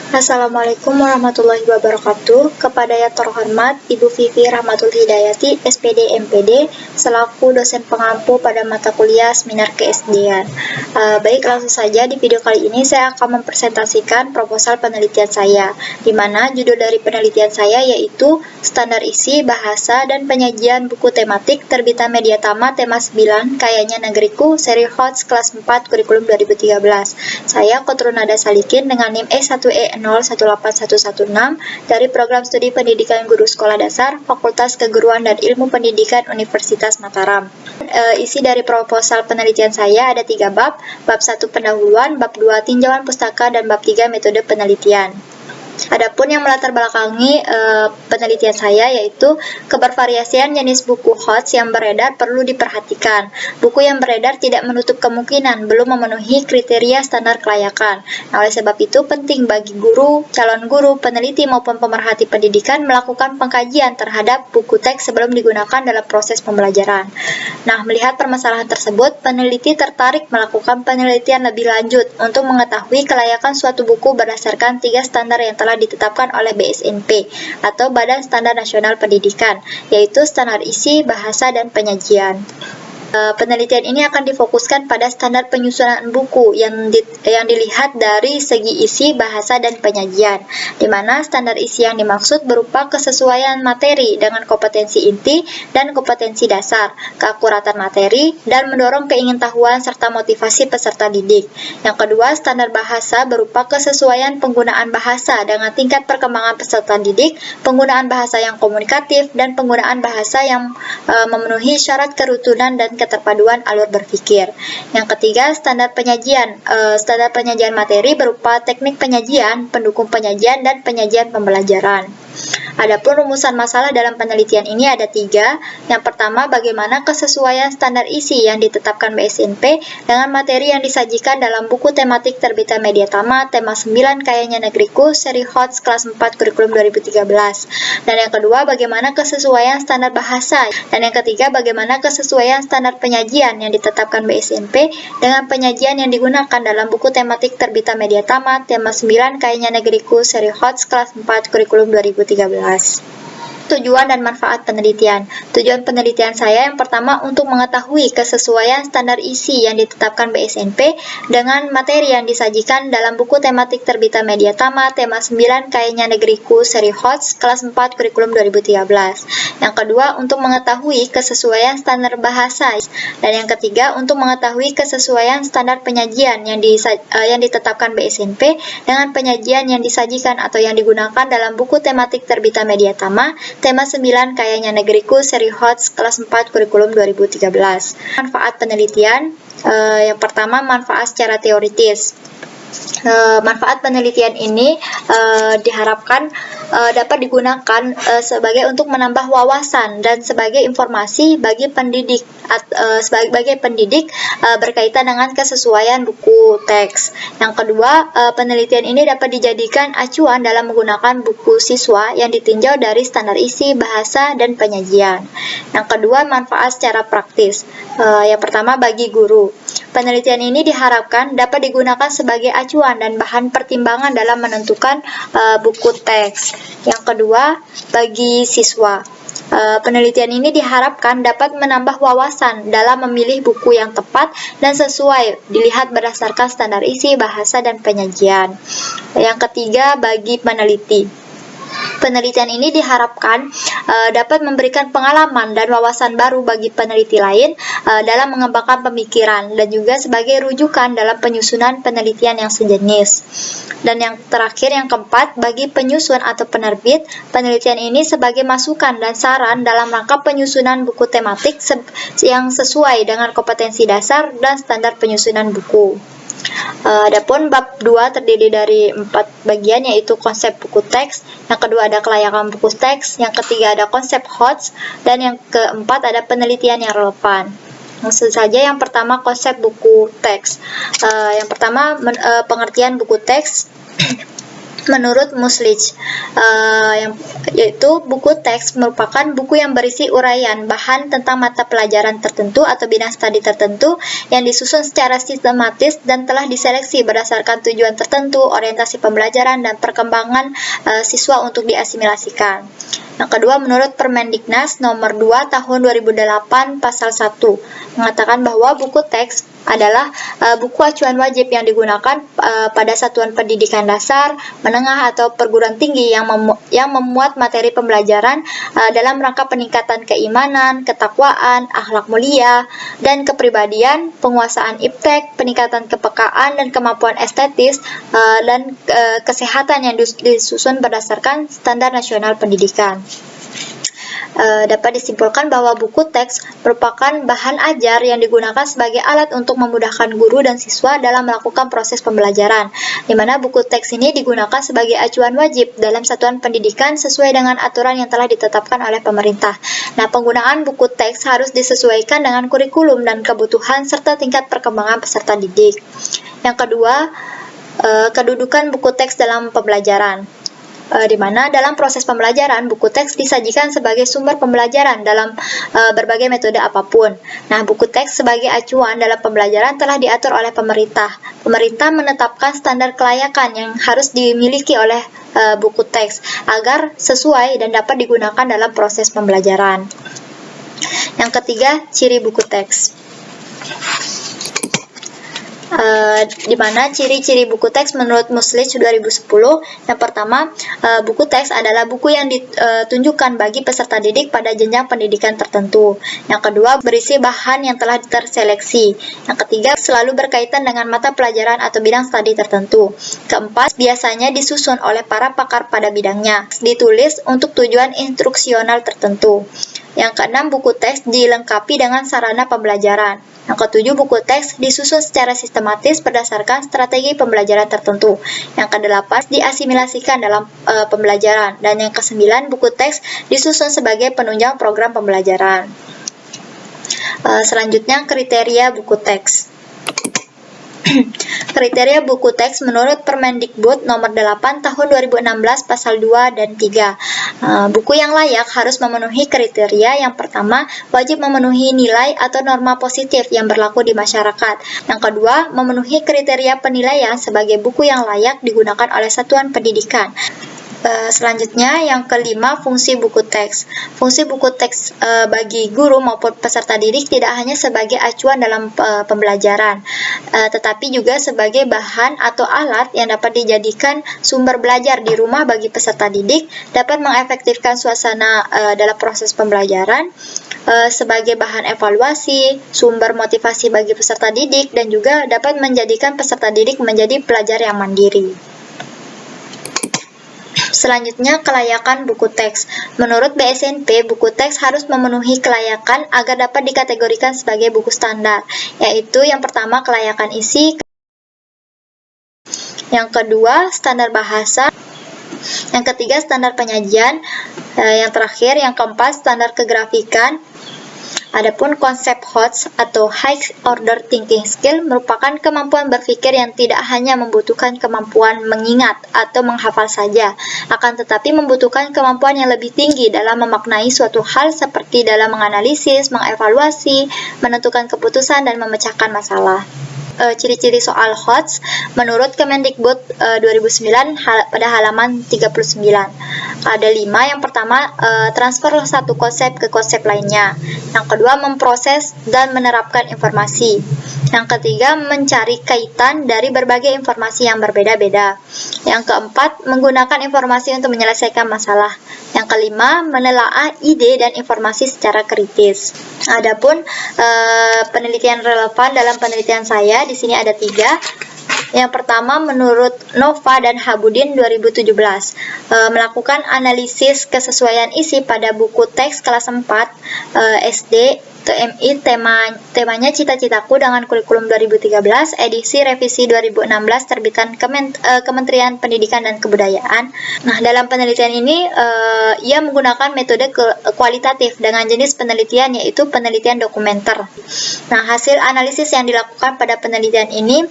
Assalamualaikum warahmatullahi wabarakatuh. Kepada yang terhormat Ibu Vivi Rahmatul Hidayati, SPD MPD, selaku dosen pengampu pada mata kuliah Seminar Keesdian. Baik, langsung saja di video kali ini saya akan mempresentasikan proposal penelitian saya, di mana judul dari penelitian saya yaitu Standar Isi, Bahasa, dan Penyajian Buku Tematik Terbitan Mediatama Tema 9 Kayanya Negeriku, Seri HOTS Kelas 4 Kurikulum 2013. Saya Kotrunada Salikin dengan NIM E1E018116 dari Program Studi Pendidikan Guru Sekolah Dasar, Fakultas Keguruan dan Ilmu Pendidikan Universitas Mataram. Isi dari proposal penelitian saya ada 3 bab. Bab 1 pendahuluan, bab 2 tinjauan pustaka, dan bab 3 metode penelitian. Adapun yang melatar belakangi penelitian saya yaitu kebervariasian jenis buku HOTS yang beredar perlu diperhatikan. Buku yang beredar tidak menutup kemungkinan belum memenuhi kriteria standar kelayakan. Nah, oleh sebab itu penting bagi guru, calon guru, peneliti maupun pemerhati pendidikan melakukan pengkajian terhadap buku teks sebelum digunakan dalam proses pembelajaran. Nah, melihat permasalahan tersebut, peneliti tertarik melakukan penelitian lebih lanjut untuk mengetahui kelayakan suatu buku berdasarkan 3 standar yang telah ditetapkan oleh BSNP atau Badan Standar Nasional Pendidikan, yaitu standar isi, bahasa, dan penyajian. Penelitian ini akan difokuskan pada standar penyusunan buku yang dilihat dari segi isi, bahasa, dan penyajian, di mana standar isi yang dimaksud berupa kesesuaian materi dengan kompetensi inti dan kompetensi dasar, keakuratan materi, dan mendorong keingintahuan serta motivasi peserta didik. Yang kedua, standar bahasa berupa kesesuaian penggunaan bahasa dengan tingkat perkembangan peserta didik, penggunaan bahasa yang komunikatif, dan penggunaan bahasa yang memenuhi syarat kerutunan dan keterpaduan alur berpikir. Yang ketiga, standar penyajian. Standar penyajian materi berupa teknik penyajian, pendukung penyajian, dan penyajian pembelajaran. Adapun rumusan masalah dalam penelitian ini ada 3. Yang pertama, bagaimana kesesuaian standar isi yang ditetapkan BSNP dengan materi yang disajikan dalam buku tematik terbitan Mediatama Tema 9 Kayanya Negeriku, Seri HOTS Kelas 4 Kurikulum 2013. Dan yang kedua, bagaimana kesesuaian standar bahasa. Dan yang ketiga, bagaimana kesesuaian standar penyajian yang ditetapkan BSNP dengan penyajian yang digunakan dalam buku tematik terbitan Mediatama Tema 9 Kayanya Negeriku, Seri HOTS Kelas 4 Kurikulum 2013. Tujuan dan manfaat penelitian. Tujuan penelitian saya yang pertama untuk mengetahui kesesuaian standar isi yang ditetapkan BSNP dengan materi yang disajikan dalam buku tematik terbitan Mediatama Tema 9 Kayanya Negeriku, Seri HOTS Kelas 4 Kurikulum 2013. Yang kedua, untuk mengetahui kesesuaian standar bahasa. Dan yang ketiga, untuk mengetahui kesesuaian standar penyajian yang ditetapkan BSNP dengan penyajian yang disajikan atau yang digunakan dalam buku tematik terbitan Mediatama Tema 9 Kayanya Negeriku, Seri HOTS Kelas 4 Kurikulum 2013. Manfaat penelitian. Yang pertama, manfaat secara teoritis. Manfaat penelitian ini diharapkan dapat digunakan sebagai untuk menambah wawasan dan sebagai informasi bagi pendidik berkaitan dengan kesesuaian buku teks. Yang kedua, penelitian ini dapat dijadikan acuan dalam menggunakan buku siswa yang ditinjau dari standar isi, bahasa, dan penyajian. Yang kedua, manfaat secara praktis. Yang pertama, bagi guru. Penelitian ini diharapkan dapat digunakan sebagai acuan dan bahan pertimbangan dalam menentukan buku teks. Yang kedua, bagi siswa. Penelitian ini diharapkan dapat menambah wawasan dalam memilih buku yang tepat dan sesuai dilihat berdasarkan standar isi, bahasa, dan penyajian. Yang ketiga, bagi peneliti. Penelitian ini diharapkan dapat memberikan pengalaman dan wawasan baru bagi peneliti lain dalam mengembangkan pemikiran dan juga sebagai rujukan dalam penyusunan penelitian yang sejenis. Dan yang terakhir, yang keempat, bagi penyusun atau penerbit, penelitian ini sebagai masukan dan saran dalam rangka penyusunan buku tematik yang sesuai dengan kompetensi dasar dan standar penyusunan buku. Adapun bab 2 terdiri dari 4 bagian, yaitu konsep buku teks, yang kedua ada kelayakan buku teks, yang ketiga ada konsep HOTS, dan yang keempat ada penelitian yang relevan. Langsung saja, yang pertama konsep buku teks. Yang pertama pengertian buku teks. menurut Muslich, yaitu buku teks merupakan buku yang berisi uraian bahan tentang mata pelajaran tertentu atau bidang studi tertentu yang disusun secara sistematis dan telah diseleksi berdasarkan tujuan tertentu, orientasi pembelajaran, dan perkembangan siswa untuk diasimilasikan. Yang kedua, menurut Permendiknas nomor 2 tahun 2008 pasal 1 mengatakan bahwa buku teks adalah buku acuan wajib yang digunakan pada satuan pendidikan dasar, menengah atau perguruan tinggi yang memuat materi pembelajaran dalam rangka peningkatan keimanan, ketakwaan, akhlak mulia, dan kepribadian, penguasaan iptek, peningkatan kepekaan dan kemampuan estetis, dan kesehatan yang disusun berdasarkan standar nasional pendidikan. Dapat disimpulkan bahwa buku teks merupakan bahan ajar yang digunakan sebagai alat untuk memudahkan guru dan siswa dalam melakukan proses pembelajaran, di mana buku teks ini digunakan sebagai acuan wajib dalam satuan pendidikan sesuai dengan aturan yang telah ditetapkan oleh pemerintah. Nah, penggunaan buku teks harus disesuaikan dengan kurikulum dan kebutuhan serta tingkat perkembangan peserta didik. Yang kedua, kedudukan buku teks dalam pembelajaran. Di mana dalam proses pembelajaran, buku teks disajikan sebagai sumber pembelajaran dalam berbagai metode apapun. Nah, buku teks sebagai acuan dalam pembelajaran telah diatur oleh pemerintah. Pemerintah menetapkan standar kelayakan yang harus dimiliki oleh buku teks agar sesuai dan dapat digunakan dalam proses pembelajaran. Yang ketiga, ciri buku teks. Di mana ciri-ciri buku teks menurut Muslich 2010. Yang pertama, buku teks adalah buku yang ditunjukkan bagi peserta didik pada jenjang pendidikan tertentu. Yang kedua, berisi bahan yang telah terseleksi. Yang ketiga, selalu berkaitan dengan mata pelajaran atau bidang studi tertentu. Keempat, biasanya disusun oleh para pakar pada bidangnya. Ditulis untuk tujuan instruksional tertentu. Yang keenam, buku teks dilengkapi dengan sarana pembelajaran. Yang ketujuh, buku teks disusun secara sistematis berdasarkan strategi pembelajaran tertentu. Yang kedelapan, diasimilasikan dalam pembelajaran. Dan yang kesembilan, buku teks disusun sebagai penunjang program pembelajaran. Selanjutnya, kriteria buku teks. Kriteria buku teks menurut Permendikbud nomor 8 tahun 2016 pasal 2 dan 3. Buku yang layak harus memenuhi kriteria. Yang pertama, wajib memenuhi nilai atau norma positif yang berlaku di masyarakat. Yang kedua, memenuhi kriteria penilaian sebagai buku yang layak digunakan oleh satuan pendidikan. Selanjutnya, yang kelima, fungsi buku teks. Fungsi buku teks bagi guru maupun peserta didik tidak hanya sebagai acuan dalam pembelajaran, tetapi juga sebagai bahan atau alat yang dapat dijadikan sumber belajar di rumah bagi peserta didik, dapat mengefektifkan suasana dalam proses pembelajaran, sebagai bahan evaluasi, sumber motivasi bagi peserta didik, dan juga dapat menjadikan peserta didik menjadi pelajar yang mandiri. Selanjutnya, kelayakan buku teks. Menurut BSNP, buku teks harus memenuhi kelayakan agar dapat dikategorikan sebagai buku standar, yaitu yang pertama, kelayakan isi, yang kedua, standar bahasa, yang ketiga, standar penyajian, yang terakhir, yang keempat, standar kegrafikan. Adapun konsep HOTS atau High Order Thinking Skill merupakan kemampuan berpikir yang tidak hanya membutuhkan kemampuan mengingat atau menghafal saja, akan tetapi membutuhkan kemampuan yang lebih tinggi dalam memaknai suatu hal seperti dalam menganalisis, mengevaluasi, menentukan keputusan, dan memecahkan masalah. Ciri-ciri soal HOTS menurut Kemendikbud 2009 pada halaman 39. Ada 5. Yang pertama, transfer satu konsep ke konsep lainnya. Yang kedua, memproses dan menerapkan informasi. Yang ketiga, mencari kaitan dari berbagai informasi yang berbeda-beda. Yang keempat, menggunakan informasi untuk menyelesaikan masalah. Yang kelima, menelaah ide dan informasi secara kritis. Adapun penelitian relevan dalam penelitian saya di sini ada 3. Yang pertama, menurut Nova dan Habudin 2017, melakukan analisis kesesuaian isi pada buku teks kelas 4 SD TMI, temanya Cita-Citaku dengan kurikulum 2013, edisi revisi 2016 terbitan Kementerian Pendidikan dan Kebudayaan. Nah, dalam penelitian ini ia menggunakan metode kualitatif dengan jenis penelitian yaitu penelitian dokumenter. Nah, hasil analisis yang dilakukan pada penelitian ini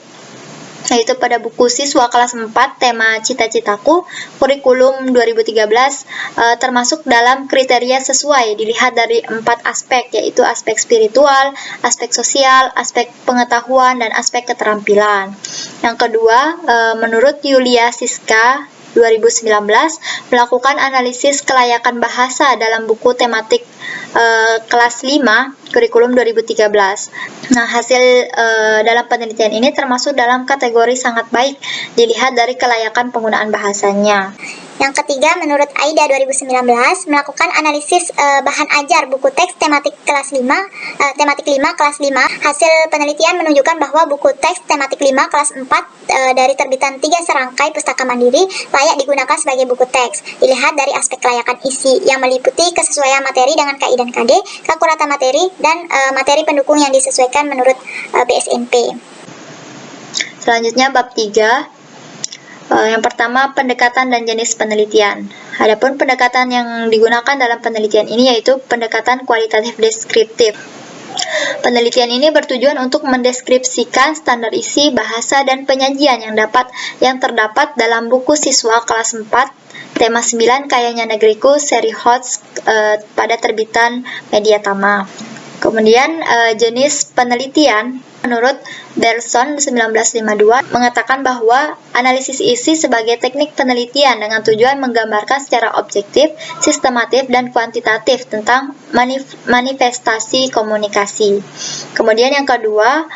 yaitu pada buku siswa kelas 4 tema cita-citaku kurikulum 2013 termasuk dalam kriteria sesuai dilihat dari 4 aspek, yaitu aspek spiritual, aspek sosial, aspek pengetahuan, dan aspek keterampilan. Yang kedua, menurut Yulia Siska 2019 melakukan analisis kelayakan bahasa dalam buku tematik kelas 5 kurikulum 2013. Nah, hasil dalam penelitian ini termasuk dalam kategori sangat baik dilihat dari kelayakan penggunaan bahasanya. Yang ketiga, menurut AIDA 2019 melakukan analisis bahan ajar buku teks tematik kelas 5, tematik 5 kelas 5. Hasil penelitian menunjukkan bahwa buku teks tematik 5 kelas 4 dari terbitan 3 serangkai pustaka mandiri layak digunakan sebagai buku teks. Dilihat dari aspek kelayakan isi yang meliputi kesesuaian materi dengan KI dan KD, keakuratan materi, dan materi pendukung yang disesuaikan menurut BSNP. Selanjutnya bab 3. Yang pertama, pendekatan dan jenis penelitian. Adapun pendekatan yang digunakan dalam penelitian ini yaitu pendekatan kualitatif deskriptif. Penelitian ini bertujuan untuk mendeskripsikan standar isi, bahasa, dan penyajian yang terdapat dalam buku siswa kelas 4 tema 9 Kayanya Negeriku seri HOTS pada terbitan Media Tama. Kemudian jenis penelitian menurut Berson 1952 mengatakan bahwa analisis isi sebagai teknik penelitian dengan tujuan menggambarkan secara objektif, sistematif, dan kuantitatif tentang manifestasi komunikasi. Kemudian yang kedua,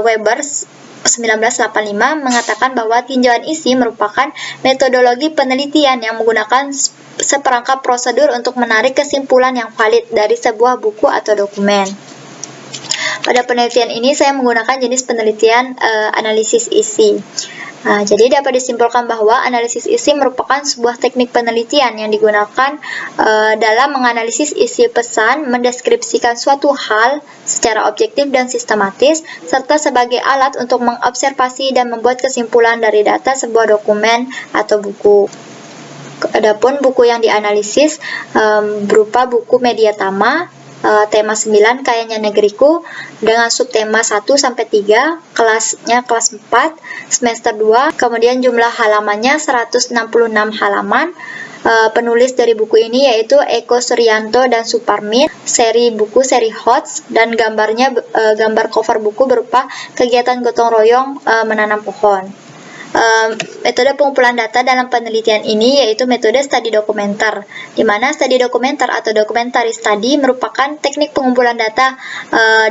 Weber 1985 mengatakan bahwa tinjauan isi merupakan metodologi penelitian yang menggunakan seperangkat prosedur untuk menarik kesimpulan yang valid dari sebuah buku atau dokumen. Pada penelitian ini saya menggunakan jenis penelitian analisis isi. Jadi dapat disimpulkan bahwa analisis isi merupakan sebuah teknik penelitian yang digunakan dalam menganalisis isi pesan, mendeskripsikan suatu hal secara objektif dan sistematis, serta sebagai alat untuk mengobservasi dan membuat kesimpulan dari data sebuah dokumen atau buku. Adapun buku yang dianalisis berupa buku Media Tama, tema 9 Kayanya Negeriku dengan subtema 1-3, kelasnya kelas 4, semester 2, kemudian jumlah halamannya 166 halaman. Penulis dari buku ini yaitu Eko Suryanto dan Suparmin, seri buku seri HOTS, dan gambar cover buku berupa kegiatan gotong royong menanam pohon. Metode pengumpulan data dalam penelitian ini yaitu metode studi dokumenter, di mana studi dokumenter atau documentary study merupakan teknik pengumpulan data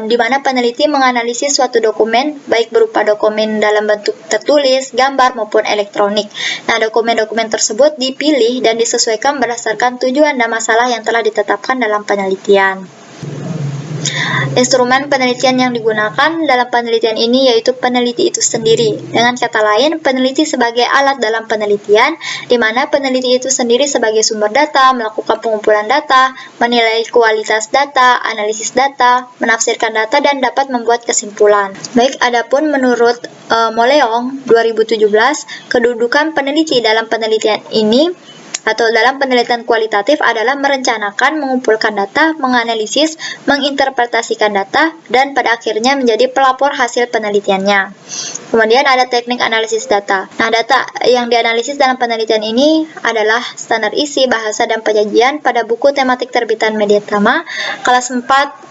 di mana peneliti menganalisis suatu dokumen baik berupa dokumen dalam bentuk tertulis, gambar maupun elektronik. Nah, dokumen-dokumen tersebut dipilih dan disesuaikan berdasarkan tujuan dan masalah yang telah ditetapkan dalam penelitian. Instrumen penelitian yang digunakan dalam penelitian ini yaitu peneliti itu sendiri. Dengan kata lain, peneliti sebagai alat dalam penelitian, di mana peneliti itu sendiri sebagai sumber data, melakukan pengumpulan data, menilai kualitas data, analisis data, menafsirkan data, dan dapat membuat kesimpulan. Baik, adapun menurut Moleong 2017, kedudukan peneliti dalam penelitian ini atau dalam penelitian kualitatif adalah merencanakan, mengumpulkan data, menganalisis, menginterpretasikan data, dan pada akhirnya menjadi pelapor hasil penelitiannya. Kemudian ada teknik analisis data. Nah, data yang dianalisis dalam penelitian ini adalah standar isi, bahasa, dan penyajian pada buku tematik terbitan Media Tama, kelas 4,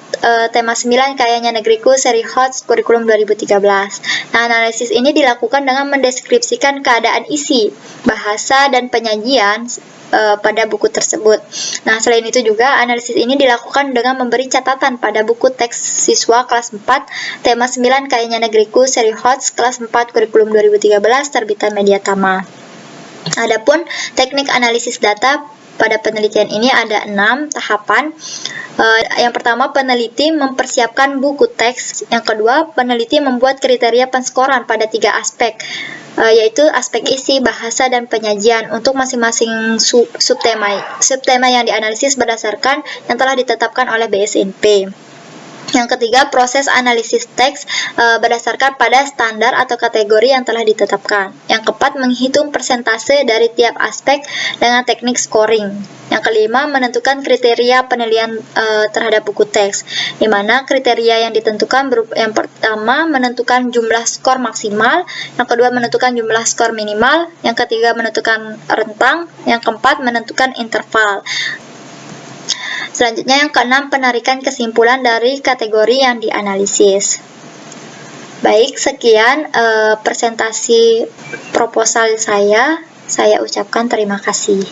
tema 9 Kayanya Negeriku seri HOTS kurikulum 2013. Nah, analisis ini dilakukan dengan mendeskripsikan keadaan isi, bahasa, dan penyajian pada buku tersebut. Nah, selain itu juga analisis ini dilakukan dengan memberi catatan pada buku teks siswa kelas 4 tema 9 Kayanya Negeriku seri HOTS kelas 4 kurikulum 2013 terbitan Media Tama. Adapun teknik analisis data pada penelitian ini ada 6 tahapan. Yang pertama, peneliti mempersiapkan buku teks. Yang kedua, peneliti membuat kriteria penskoran pada 3 aspek, yaitu aspek isi, bahasa, dan penyajian untuk masing-masing subtema yang dianalisis berdasarkan yang telah ditetapkan oleh BSNP. Yang ketiga, proses analisis teks berdasarkan pada standar atau kategori yang telah ditetapkan. Yang keempat, menghitung persentase dari tiap aspek dengan teknik scoring. Yang kelima, menentukan kriteria penilaian terhadap buku teks, di mana kriteria yang ditentukan yang pertama menentukan jumlah skor maksimal, yang kedua menentukan jumlah skor minimal, yang ketiga menentukan rentang, yang keempat menentukan interval. Selanjutnya yang keenam, penarikan kesimpulan dari kategori yang dianalisis. Baik, sekian presentasi proposal saya ucapkan terima kasih.